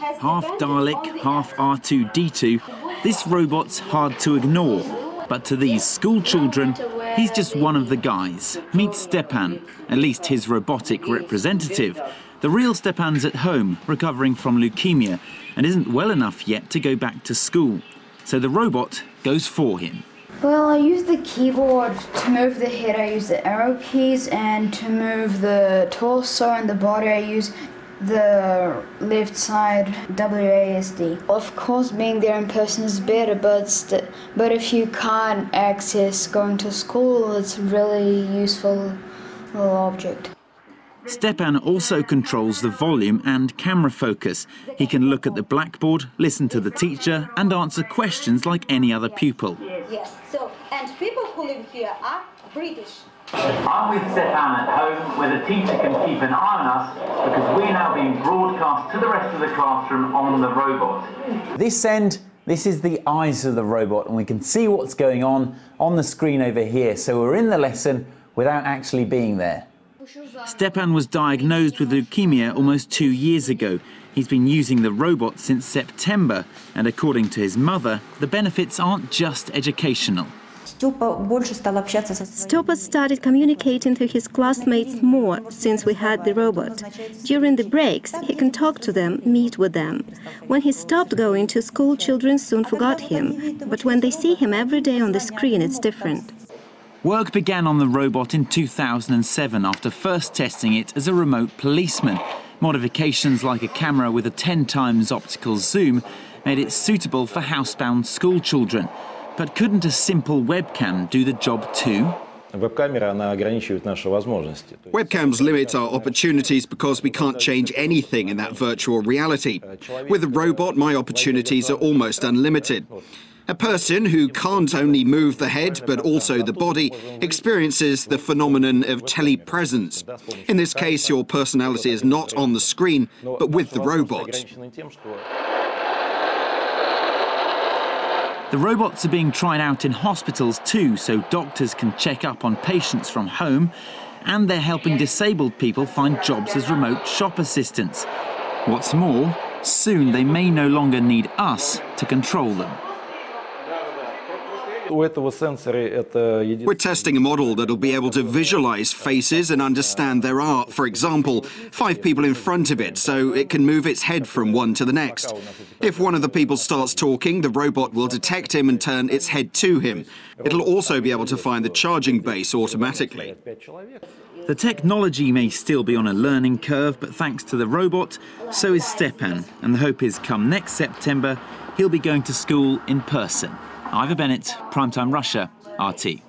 Half Dalek, half R2-D2, this robot's hard to ignore. But to these school children, he's just one of the guys. Meet Stepan, at least his robotic representative. The real Stepan's at home, recovering from leukemia, and isn't well enough yet to go back to school. So the robot goes for him. Well, I use the keyboard to move the head, I use the arrow keys, and to move the torso and the body, I use the left side WASD. Of course, being there in person is better, but if you can't access going to school, it's a really useful little object. Stepan also controls the volume and camera focus. He can look at the blackboard, listen to the teacher, and answer questions like any other pupil. Yes, so, and people who live here are British. I'm with Stepan at home, where the teacher can keep an eye on us, because we're now being broadcast to the rest of the classroom on the robot. This end, this is the eyes of the robot, and we can see what's going on the screen over here. So we're in the lesson without actually being there. Stepan was diagnosed with leukemia almost 2 years ago. He's been using the robot since September, and according to his mother, the benefits aren't just educational. Stepa started communicating to his classmates more since we had the robot. During the breaks, he can talk to them, meet with them. When he stopped going to school, children soon forgot him. But when they see him every day on the screen, it's different. Work began on the robot in 2007 after first testing it as a remote policeman. Modifications like a camera with a 10 times optical zoom made it suitable for housebound school children. But couldn't a simple webcam do the job too? Webcams limit our opportunities because we can't change anything in that virtual reality. With a robot, my opportunities are almost unlimited. A person who can't only move the head but also the body experiences the phenomenon of telepresence. In this case, your personality is not on the screen, but with the robot. The robots are being tried out in hospitals too, so doctors can check up on patients from home, and they're helping disabled people find jobs as remote shop assistants. What's more, soon they may no longer need us to control them. We're testing a model that'll be able to visualize faces and understand their art. For example, 5 people in front of it, so it can move its head from one to the next. If one of the people starts talking, the robot will detect him and turn its head to him. It'll also be able to find the charging base automatically. The technology may still be on a learning curve, but thanks to the robot, so is Stepan. And the hope is come next September, he'll be going to school in person. Ivor Bennett, Primetime Russia, RT.